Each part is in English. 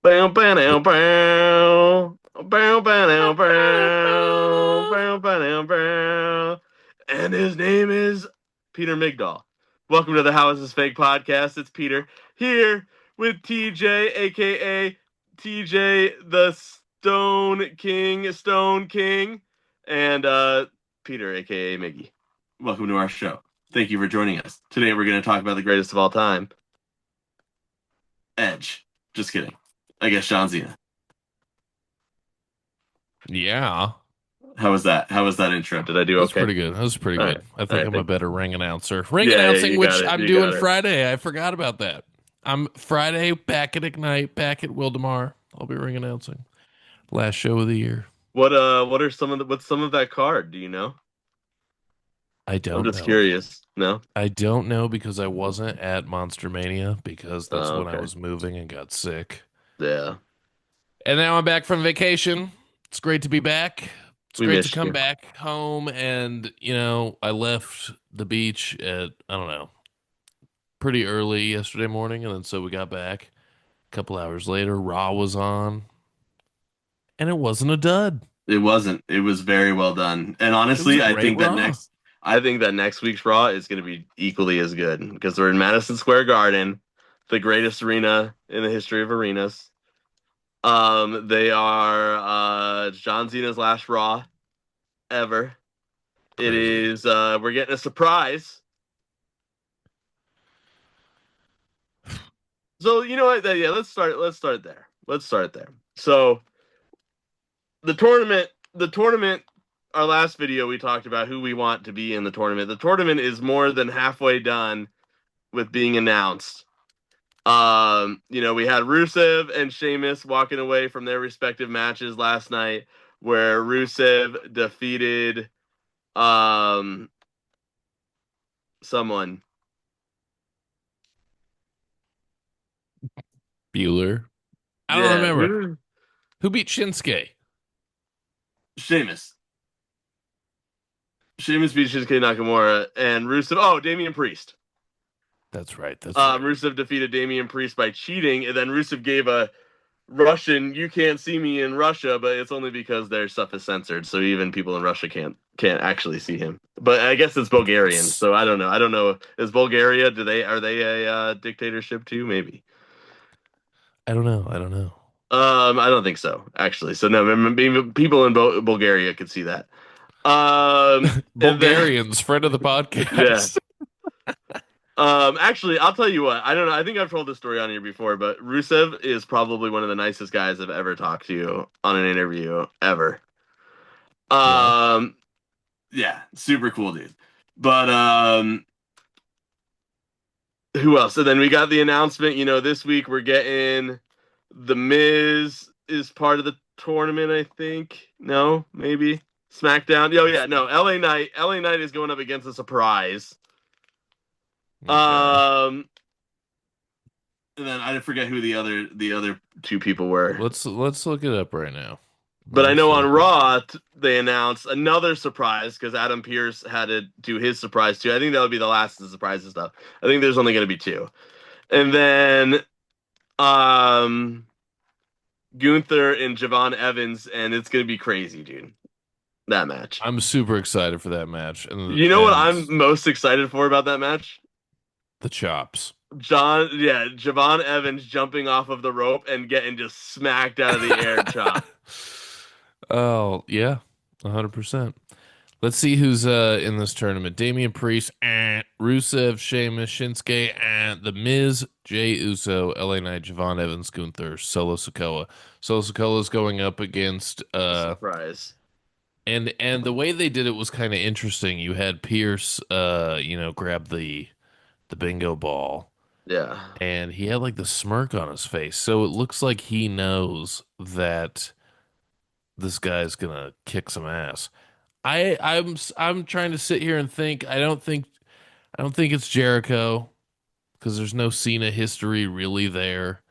Bow, bow, bow, bow. Bow, bow, bow, bow. Bow, bow, bow, bow. And his name is Peter Migdal. Welcome to the How Is This Fake podcast. It's Peter here with TJ, aka TJ the Stone King, and Peter, aka Miggy. Welcome to our show. Thank you for joining us. Today we're going to talk about the greatest of all time, Edge. Just kidding. I guess John Cena. Yeah, How was that? How was that intro? Did I do that was okay? pretty good. That was pretty All right. good. I All think right. I'm a Thank you. better ring announcer. Ring Yeah, yeah, announcing, you got which it. I'm You doing got it. Friday. I forgot about that. I'm Friday back at Ignite, back at Wildemar. I'll be ring announcing. Last show of the year. What are what's some of that card? Do you know? I I'm don't just know. curious. No? I don't know because I wasn't at Monster Mania because that's Oh, when I okay. was moving and got sick. Yeah. And now I'm back from vacation. It's great to be back. It's We great to missed come you. back home and, I left the beach at, I don't know, pretty early yesterday morning, and then so we got back a couple hours later. Raw was on, and it wasn't a dud. It wasn't. It was very well done. And It was a honestly, great Raw. I think that next week's Raw is going to be equally as good because we're in Madison Square Garden, the greatest arena in the history of arenas. They are John Cena's last Raw ever. It Crazy. is we're getting a surprise. So you know what? Yeah, let's start there. Let's start there. So the tournament, our last video we talked about who we want to be in the tournament. The tournament is more than halfway done with being announced. We had Rusev and Sheamus walking away from their respective matches last night, where Rusev defeated um someone. Bueller. I don't Yeah, remember who beat Shinsuke. Sheamus. Sheamus beat Shinsuke Nakamura and Rusev. Oh, Damian Priest. That's right. That's right. Rusev defeated Damian Priest by cheating, and then Rusev gave a Russian "You can't see me in Russia," but it's only because their stuff is censored, so even people in Russia can't actually see him. But I guess it's Bulgarian, so I don't know. I don't know. Is Bulgaria? Do they are they a dictatorship too? Maybe. I don't know. I don't know. I don't think so actually. So no, maybe people in Bulgaria could see that. And then Bulgarians, friend of the yeah. podcast. Actually, I'll tell you what. I don't know. I think I've told this story on here before, but Rusev is probably one of the nicest guys I've ever talked to on an interview ever. Yeah. Um, yeah, super cool dude. But who else? And then we got the announcement. This week we're getting the Miz is part of the tournament. I think. No, maybe SmackDown. Oh yeah, no. LA Knight. LA Knight is going up against a surprise. Okay. Um, and then I forget who the other two people were. Let's look it up right now. But I Let's know on look it up. Raw they announced another surprise because Adam Pearce had to do his surprise too. I think that would be the last of the surprises stuff. I think there's only going to be two, and then um Gunther and Javon Evans, and it's going to be crazy, dude. That match. I'm super excited for that match You know what and I'm most excited for about that match? the chops. Javon Evans jumping off of the rope and getting just smacked out of the air, chop. Oh, yeah. 100%. Let's see who's in this tournament. Damian Priest, Rusev, Sheamus, Shinsuke, The Miz, Jey Uso, LA Knight, Javon Evans, Gunther, Solo Sikoa. Solo Sikoa is going up against Surprise. and the way they did it was kind of interesting. You had Pierce grab the bingo ball Yeah. and he had like the smirk on his face. So it looks like he knows that this guy's gonna kick some ass. I'm trying to sit here and think. I don't think it's Jericho because there's no Cena history really there,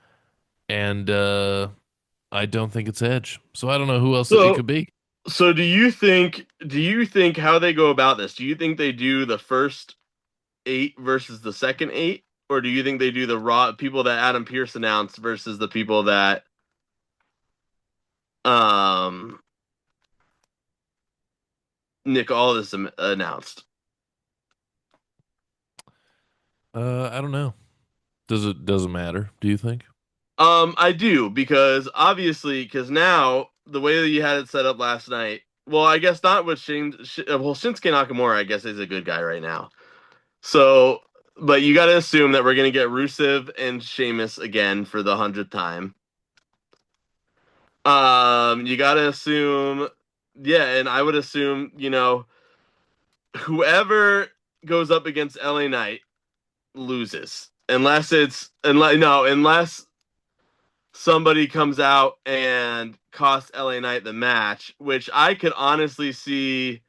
and I don't think it's Edge. So I don't know who else it So could be. So do you think how they go about this? Do you think they do the first eight versus the second eight? Or do you think they do the raw people that Adam Pearce announced versus the people that um, Nick Aldis announced. I don't know. Doesn't matter, do you think? I do because obviously, because now the way that you had it set up last night. Well, I guess not with well, Shinsuke Nakamura, I guess is a good guy right now. So, but you got to assume that we're gonna get Rusev and Sheamus again for the 100th time. You got to assume, yeah, and I would assume, whoever goes up against LA Knight loses, unless somebody comes out and costs LA Knight the match, which I could honestly see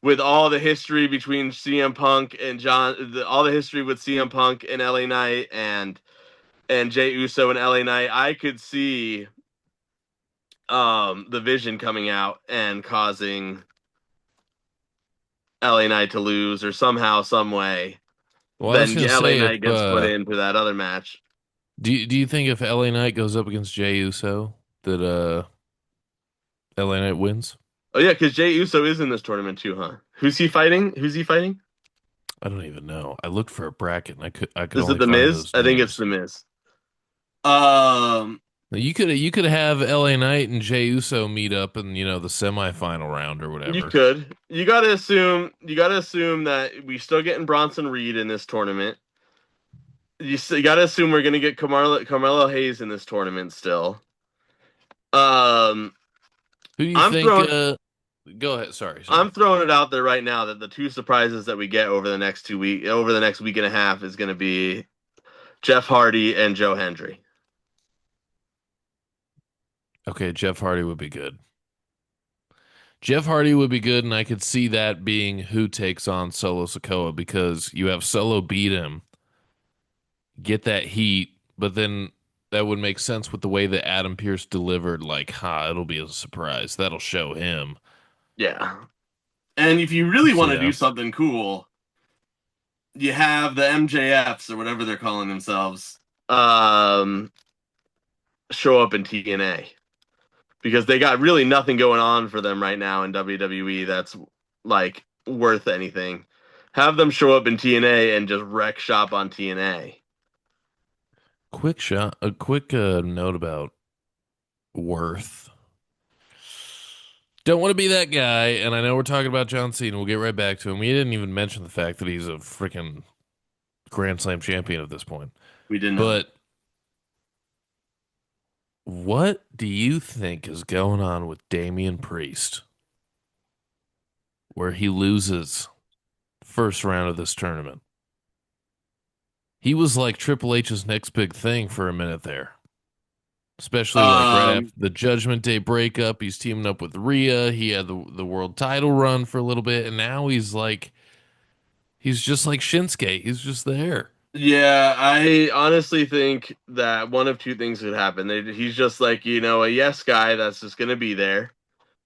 with all the history between CM Punk and all the history with CM Punk and LA Knight and Jey Uso and LA Knight. I could see the Vision coming out and causing LA Knight to lose or somehow, some way. Well, I was Then gonna LA say if Knight gets put into that other match. do you think if LA Knight goes up against Jey Uso that LA Knight wins? Oh yeah, because Jey Uso is in this tournament too, huh? Who's he fighting? Who's he fighting? I don't even know. I looked for a bracket and I could Is it only the find Miz? those I think it's names. the Miz. Um, You could have LA Knight and Jey Uso meet up in, the semifinal round or you whatever. could. You gotta assume that we still getting Bronson Reed in this tournament. You gotta assume we're gonna get Carmelo Hayes in this tournament still. Um, Who do you I'm think throwing go ahead. Sorry. I'm throwing it out there right now that the two surprises that we get over the next week and a half is gonna be Jeff Hardy and Joe Hendry. Okay, Jeff Hardy would be good. Jeff Hardy would be good, and I could see that being who takes on Solo Sikoa because you have Solo beat him, get that heat, but then that would make sense with the way that Adam Pierce delivered. Like, it'll be a surprise. That'll show him. Yeah. And if you really want See to do that? something cool, you have the MJFs or whatever they're calling themselves um, show up in TNA because they got really nothing going on for them right now in WWE that's like worth anything. Have them show up in TNA and just wreck shop on TNA. A quick note about Worth. Don't want to be that guy, and I know we're talking about John Cena. We'll get right back to him. We didn't even mention the fact that he's a freaking Grand Slam champion at this point. We did not. But what do you think is going on with Damian Priest, where he loses first round of this tournament? He was like Triple H's next big thing for a minute there, especially like right after Um, the Judgment Day breakup. He's teaming up with Rhea. He had the world title run for a little bit, and now he's just like Shinsuke. He's just there. yeah, I honestly think that one of two things could happen. He's just like, a yes guy that's just going to be there.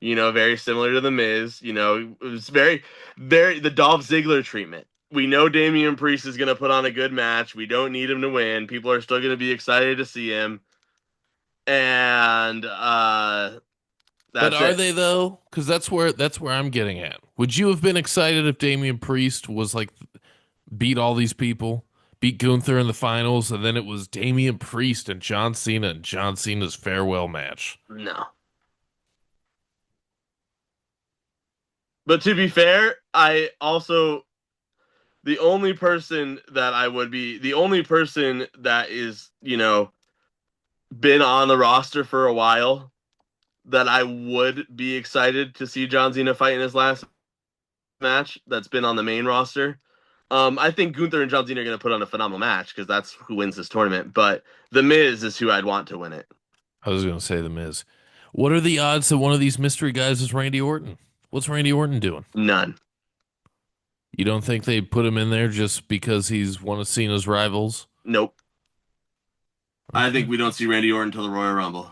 Very similar to The Miz. It was very the Dolph Ziggler treatment. We know Damian Priest is going to put on a good match. We don't need him to win. People are still going to be excited to see him. And But that's are it. they though? Because that's where I'm getting at. Would you have been excited if Damian Priest was like beat all these people, beat Gunther in the finals, and then it was Damian Priest and John Cena and John Cena's farewell match? No. But to be fair, the only person that is, been on the roster for a while that I would be excited to see John Cena fight in his last match that's been on the main roster. I think Gunther and John Cena are going to put on a phenomenal match because that's who wins this tournament. But The Miz is who I'd want to win it. I was going to say The Miz. What are the odds that one of these mystery guys is Randy Orton? What's Randy Orton doing? None. You don't think they put him in there just because he's one of Cena's rivals? Nope. I think Okay. we don't see Randy Orton until the Royal Rumble. Man.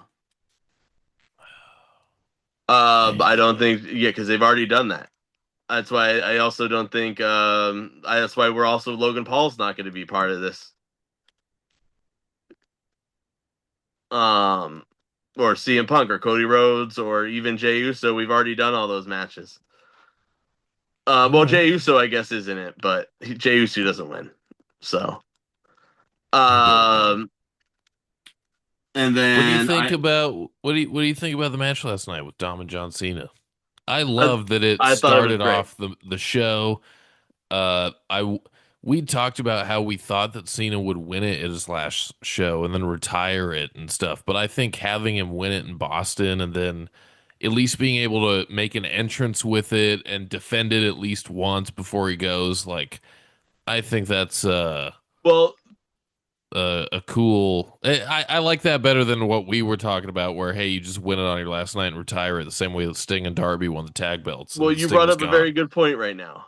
I don't think, yeah, because they've already done that. That's why I also don't think. That's why we're also Logan Paul's not going to be part of this. Um, or CM Punk or Cody Rhodes or even Jey Uso. We've already done all those matches. All Well, right. Jey Uso, I guess, is in it, but Jey Uso doesn't win. So, I don't know. um, and What do you then think about what do you think about the match last night with Dom and John Cena? I I, love that it I thought it was started great. off the show. I we talked about how we thought that Cena would win it at his last show and then retire it and stuff. But I think having him win it in Boston and then at least being able to make an entrance with it and defend it at least once before he goes, like I think that's Well, a cool. I like that better than what we were talking about, where hey, you just win it on your last night and retire it the same way that Sting and Darby won the tag belts well, and you Sting brought was up a very gone. good point right now.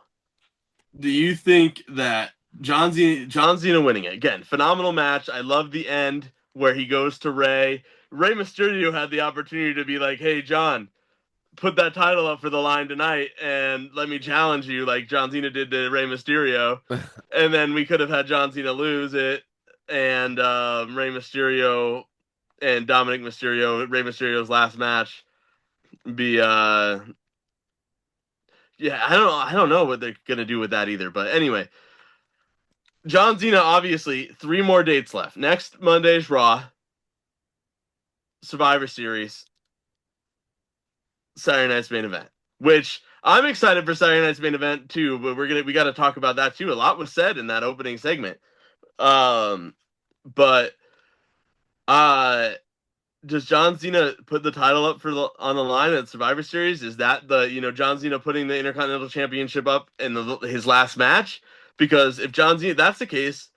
Do you think that John Cena winning it again? Phenomenal match. I love the end where he goes to Ray. Ray Mysterio had the opportunity to be like, "Hey, John, put that title up for the line tonight, and let me challenge you," like John Cena did to Ray Mysterio, and then we could have had John Cena lose it, and Ray Mysterio and Dominic Mysterio, Ray Mysterio's last match, be yeah, I don't know what they're gonna do with that either, but anyway. John Cena, obviously, three more dates left. Next Monday's Raw, Survivor Series, Saturday Night's Main Event. Which I'm excited for Saturday Night's Main Event too, but we got to talk about that too. A lot was said in that opening segment. Um, but uh, does John Cena put the title up for on the line at Survivor Series? Is that the John Cena putting the Intercontinental Championship up in his last match? Because if John Cena, that's the case,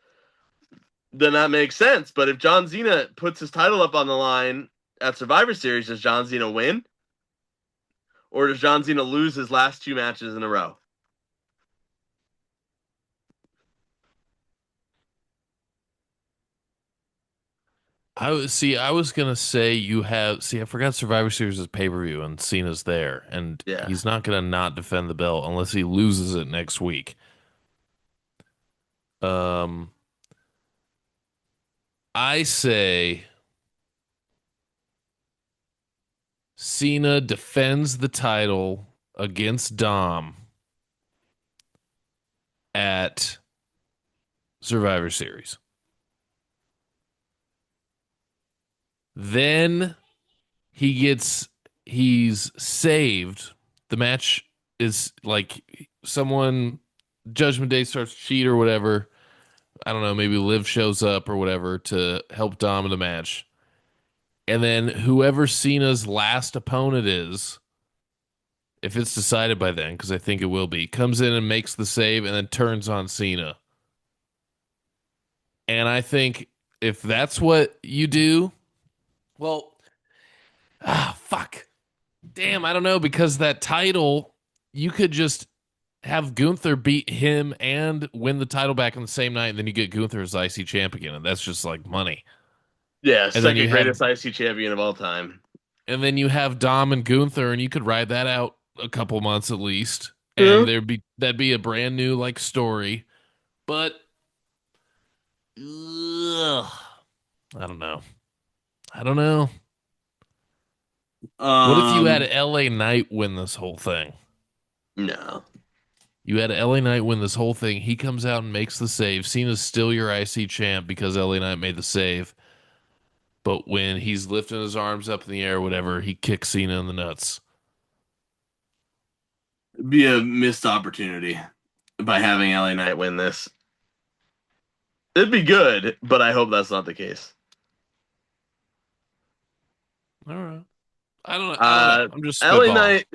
then that makes sense. But if John Cena puts his title up on the line at Survivor Series, does John Cena win? Or does John Cena lose his last two matches in a row? I was gonna say you have. See, I forgot Survivor Series is pay per view and Cena's there, and Yeah. he's not gonna not defend the belt unless he loses it next week. Um, I say Cena defends the title against Dom at Survivor Series. Then he's saved. The match is like someone Judgment Day starts to cheat or whatever. I don't know, maybe Liv shows up or whatever to help Dom in the match. And then whoever Cena's last opponent is, if it's decided by then, because I think it will be, comes in and makes the save and then turns on Cena. And I think if that's what you do, well, fuck. Damn, I don't know, because that title, you could just have Gunther beat him and win the title back on the same night, and then you get Gunther as IC champ again, and that's just like money. Yeah, And then second greatest IC champion of all time. you have Dom and Gunther, and you could ride that out a couple months at least, Yeah. and that'd be a brand new like story. But ugh, I don't know. I don't know. What if you had Um, LA Knight win this whole thing? no. You had LA Knight win this whole thing. He comes out and makes the save. Cena's still your IC champ because LA Knight made the save. But when he's lifting his arms up in the air, or whatever, he kicks Cena in the nuts. It'd be a missed opportunity by having LA Knight win this. It'd be good, but I hope that's not the case. All right. I don't know. I don't know. Uh, I'm just LA spitballing. Knight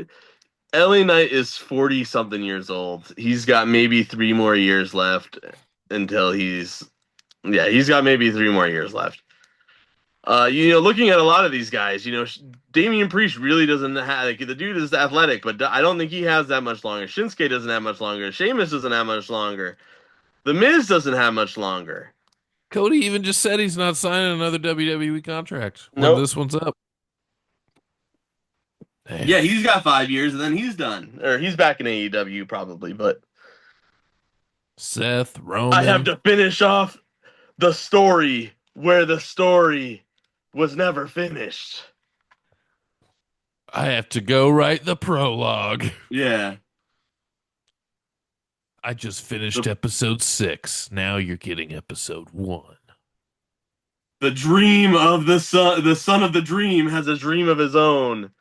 LA Knight is 40 something years old. He's got maybe three more years left until he's got maybe three more years left. Looking at a lot of these guys, Damian Priest really doesn't have like the dude is athletic, but I don't think he has that much longer. Shinsuke doesn't have much longer. Sheamus doesn't have much longer. The Miz doesn't have much longer. Cody even just said he's not signing another WWE contract when Nope. this one's up. Yeah, Damn. he's got 5 years and then he's done. Or he's back in AEW probably, but Seth, I have Roman. to finish off the story where the story was never finished. I have to go write the prologue. Yeah. I just finished The episode 6. Now you're getting episode 1. the dream of the son of the dream has a dream of his own.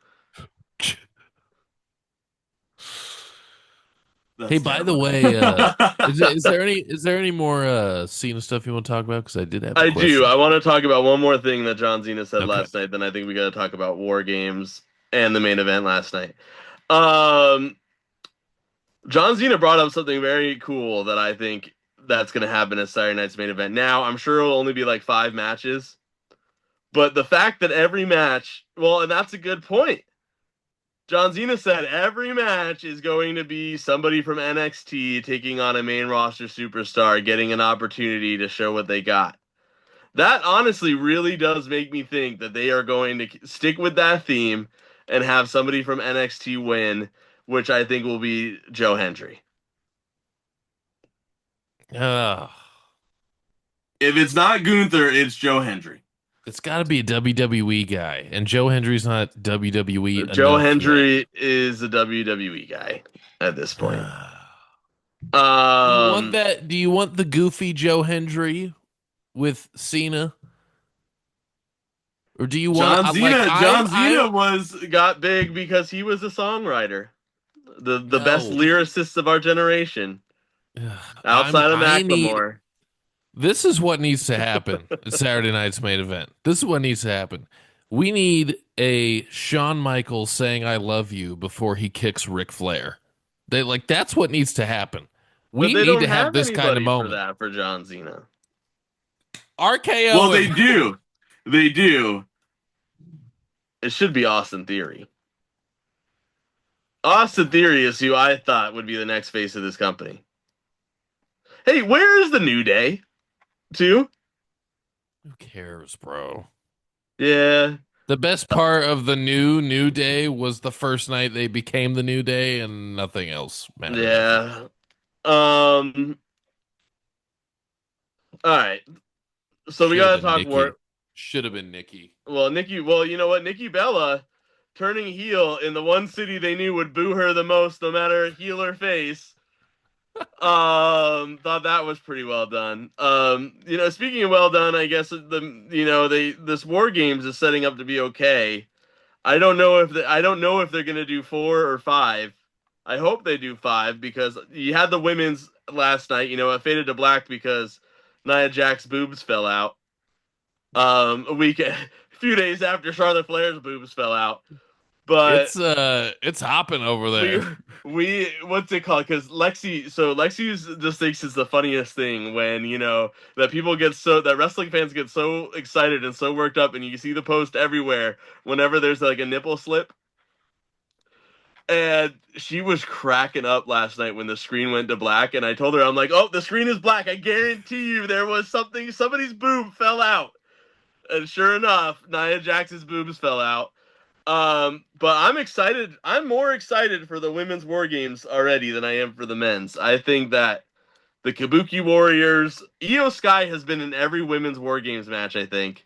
Hey, That's by the terrible. way, is there any more Cena stuff you want to talk about? Because I did have a I do. question. I want to talk about one more thing that John Cena said Okay. last night. Then I think we got to talk about War Games and the main event last night. Um, John Cena brought up something very cool that I think that's going to happen at Saturday night's main event. Now, I'm sure it'll only be like 5 matches, but the fact that every match, well, and that's a good point. John Cena said every match is going to be somebody from NXT taking on a main roster superstar, getting an opportunity to show what they got. That honestly really does make me think that they are going to stick with that theme and have somebody from NXT win, which I think will be Joe Hendry. Uh, If it's not Gunther, it's Joe Hendry. it's got to be a WWE guy, and Joe Hendry's not WWE Joe enough yet. Hendry is a WWE guy at this point. Do you want Um, that? Do you want the goofy Joe Hendry with Cena, or do you want John to like Cena. I'm John I'm Cena was got big because he was a songwriter, the best no, lyricist of our generation, I'm outside of I need Macklemore. this is what needs to happen at Saturday night's main event. This is what needs to happen. We need a Shawn Michaels saying "I love you" before he kicks Ric Flair. That's what needs to happen. But We they need don't to have have this kind of anybody for moment. that for John Cena. Well, RKO they him. do. They do. It should be Austin Theory. Austin Theory is who I thought would be the next face of this company. Hey, where is the New Day? Too? Who cares, bro? Yeah. The best part of the New Day was the first night they became the New Day, and nothing else mattered after that. Yeah. Um. All right. So we Should have gotta been talk more. Nikki. Should have been Nikki. Well, Nikki. Well, you know what? Nikki Bella turning heel in the one city they knew would boo her the most, no matter heel or face. Thought that was pretty well done. Speaking of well done, I guess they this War Games is setting up to be okay. I don't know if they're gonna do 4 or 5. I hope they do 5 because you had the women's last night. It faded to black because Nia Jax's boobs fell out. A few days after Charlotte Flair's boobs fell out, but It's hopping over we there. what's it called? Because Lexi just thinks it's the funniest thing when that wrestling fans get so excited and so worked up, and you see the post everywhere whenever there's like a nipple slip. And she was cracking up last night when the screen went to black, and I told her, I'm like, oh, the screen is black. I guarantee you there was somebody's boob fell out. And sure enough, Nia Jax's boobs fell out. But I'm excited. I'm more excited for the women's war games already than I am for the men's. I think that the Kabuki Warriors, Io Sky has been in every women's war games match, I think.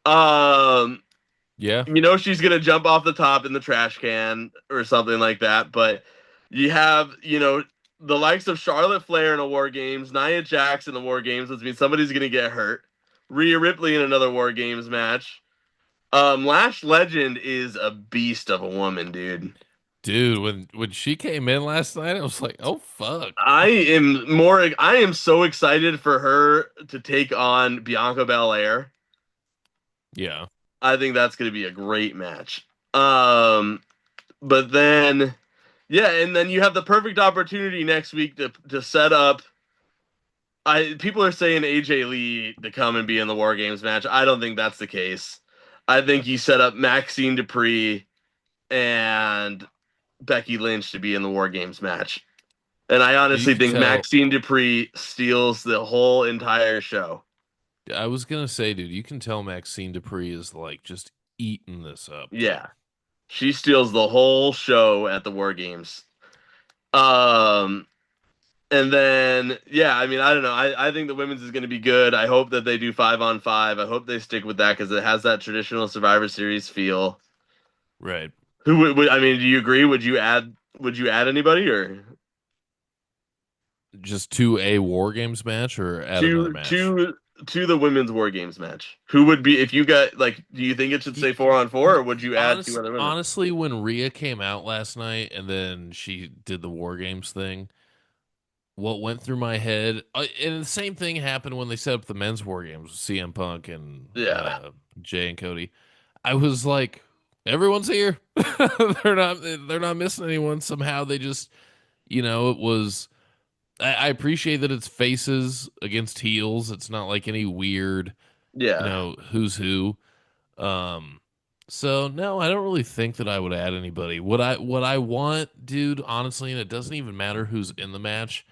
Um, Yeah. she's gonna jump off the top in the trash can or something like that. But you have, the likes of Charlotte Flair in a war games, Nia Jax in the war games, which means somebody's gonna get hurt. Rhea Ripley in another war games match. Lash Legend is a beast of a woman, dude. Dude, when she came in last night, I was like, "Oh fuck." I am so excited for her to take on Bianca Belair. Yeah. I think that's going to be a great match. But then yeah, and then you have the perfect opportunity next week to set up. People are saying AJ Lee to come and be in the War Games match. I don't think that's the case. I think you set up Maxine Dupree and Becky Lynch to be in the War Games match. And I You honestly can think tell. Maxine Dupree steals the whole entire show. I was gonna say, dude, you can tell Maxine Dupree is like just eating this up. Yeah. She steals the whole show at the War Games. Um and then yeah, I mean, I don't know. I think the women's is gonna be good. I hope that they do 5-on-5. I hope they stick with that because it has that traditional Survivor Series feel. Right. I mean, do you agree? Would you add anybody or Just to a War Games match or add another to match? to to the women's war games match? Who would be if you got like? Do you think it should say 4-on-4, or would you add two other women? Honestly, when Rhea came out last night and then she did the War Games thing, what went through my head, and the same thing happened when they set up the men's War Games with CM Punk and Yeah, Jay and Cody. I was like, everyone's here. They're not missing anyone. Somehow they just, it was. I appreciate that it's faces against heels. It's not like any weird, yeah. who's who. Um, so no, I don't really think that I would add anybody. What I want, dude, honestly, and it doesn't even matter who's in the match.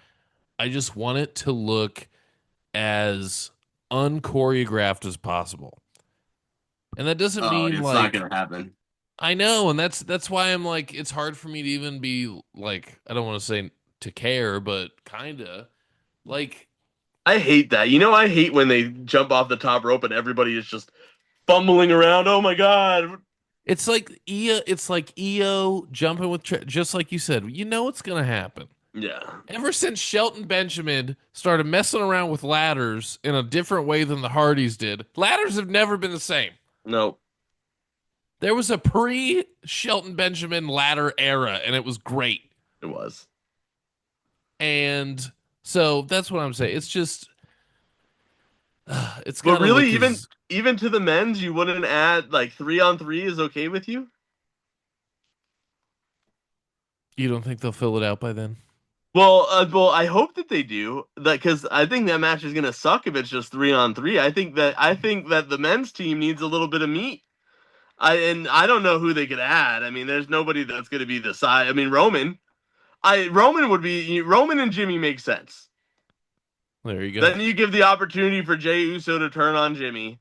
I just want it to look as unchoreographed as possible. And that doesn't Oh, mean it's not like gonna happen. I know, and that's why I'm like it's hard for me to even be like I don't want to say to care, but kinda like I hate that. I hate when they jump off the top rope and everybody is just fumbling around. Oh my god. it's like Io jumping with just like you said. You know what's gonna happen. Yeah. Ever since Shelton Benjamin started messing around with ladders in a different way than the Hardys did, ladders have never been the same. Nope. There was a pre Shelton Benjamin ladder era, and it was great. It was. And so that's what I'm saying. It's just, it's But got to really, look even as. even to the men's, you wouldn't add like 3-on-3 is okay with you? You don't think they'll fill it out by then? Well, I hope that they do that because I think that match is gonna suck if it's just 3-on-3. I think that the men's team needs a little bit of meat. I don't know who they could add. I mean, there's nobody that's gonna be the size. I mean, Roman and Jimmy make sense. There you go. Then you give the opportunity for Jey Uso to turn on Jimmy,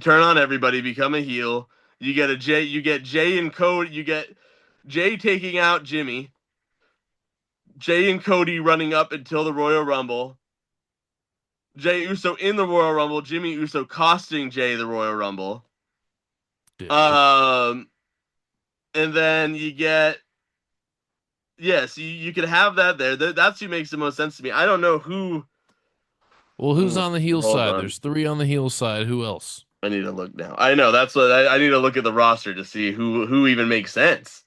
turn on everybody, become a heel. You get Jay and Cody, you get Jay taking out Jimmy, Jay and Cody running up until the Royal Rumble, Jey Uso in the Royal Rumble, Jimmy Uso costing Jay the Royal Rumble. Dude. Um, and then you get yes, you could have that there. That's who makes the most sense to me. I don't know who. Well, who's on the heel Hold side? on. There's three on the heel side. Who else? I need to look now. I know that's what I need to look at the roster to see who even makes sense.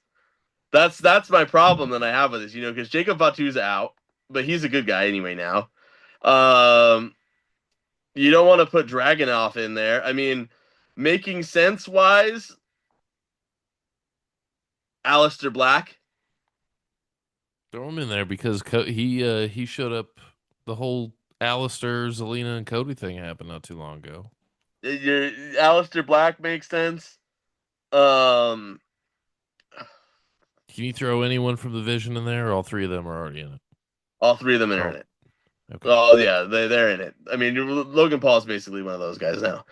That's my problem that I have with this, because Jacob Fatu's out, but he's a good guy anyway now. Um, you don't want to put Dragunov in there. I mean, making sense wise, Alistair Black. Throw him in there because he showed up. The whole Alistair, Zelina, and Cody thing happened not too long ago. Alistair Black makes sense. Um, Can you throw anyone from the Vision in there? Or all three of them are already in it. all three of them are in Oh, it. okay. Oh yeah, they're in it. I mean, Logan Paul's basically one of those guys now.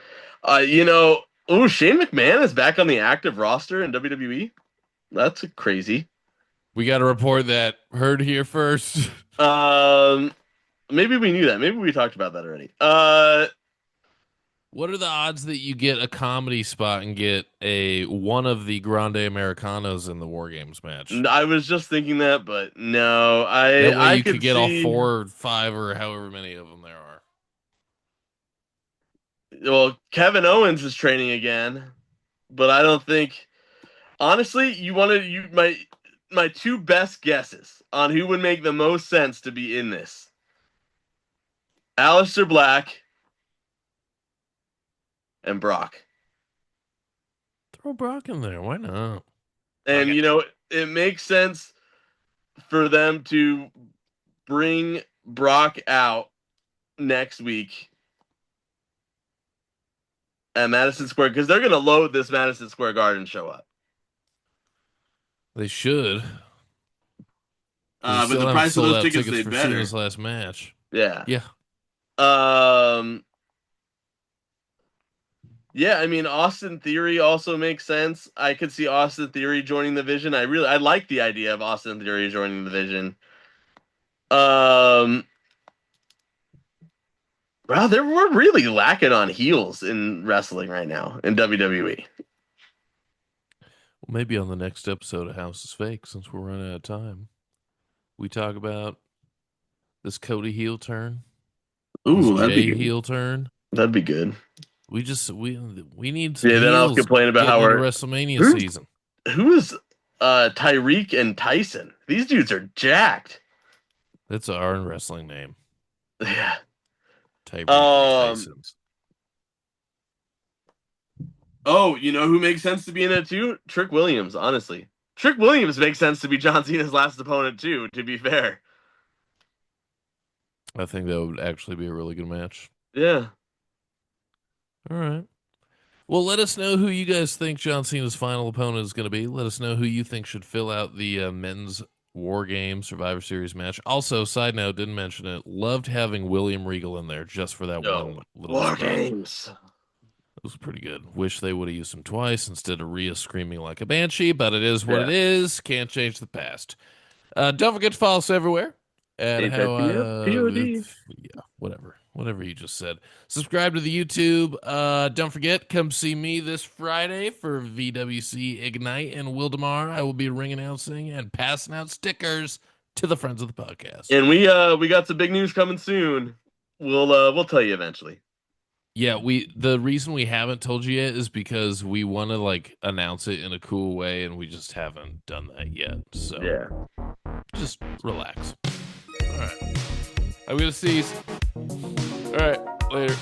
Shane McMahon is back on the active roster in WWE. That's crazy. We got to report that. Heard here first. Um, maybe we knew that. Maybe we talked about that already. What are the odds that you get a comedy spot and get a one of the Grande Americanos in the War Games match? I was just thinking that, but no, That way I you could could get all see. four or five or however many of them there are. Well, Kevin Owens is training again, but I don't think. Honestly, my two best guesses on who would make the most sense to be in this: Aleister Black and Brock. Throw Brock in there. Why not? And it makes sense for them to bring Brock out next week at Madison Square because they're gonna load this Madison Square Garden show up. They should, because they But still the haven't price of sold those out tickets tickets they for better. Cena's last match. Yeah. Yeah. Um. Yeah, I mean Austin Theory also makes sense. I could see Austin Theory joining the Vision. I like the idea of Austin Theory joining the Vision. Um. Wow, we're really lacking on heels in wrestling right now in WWE. Maybe on the next episode of House is Fake, since we're running out of time, we talk about this Cody heel turn, this Ooh, that'd be Jay good. heel turn. That'd be good. We need some Yeah, then I'll heels complain about getting how into we're WrestleMania who's season. who's Tyreek and Tyson. These dudes are jacked. That's our wrestling name, Yeah. Tyreek and Um. Tyson's. Oh, you know who makes sense to be in it too? Trick Williams. Honestly, Trick Williams makes sense to be John Cena's last opponent too. To be fair. I think that would actually be a really good match. Yeah. All right. Well, let us know who you guys think John Cena's final opponent is going to be. Let us know who you think should fill out the men's War Game Survivor Series match. Also, side note, didn't mention it. Loved having William Regal in there just for that No. one little War spot. games. It was pretty good. Wish they would have used him twice instead of Rhea screaming like a banshee, but it is what Yeah. it is. Can't change the past. Don't forget to follow us everywhere. At how HITF POD. yeah, whatever you just said. Subscribe to the YouTube. Don't forget, come see me this Friday for VWC Ignite in Wildemar. I will be ring announcing and passing out stickers to the friends of the podcast. And we got some big news coming soon. We'll tell you eventually. Yeah, the reason we haven't told you yet is because we want to like announce it in a cool way, and we just haven't done that yet. So Yeah. just relax. All right, I'm gonna see you. All right, later.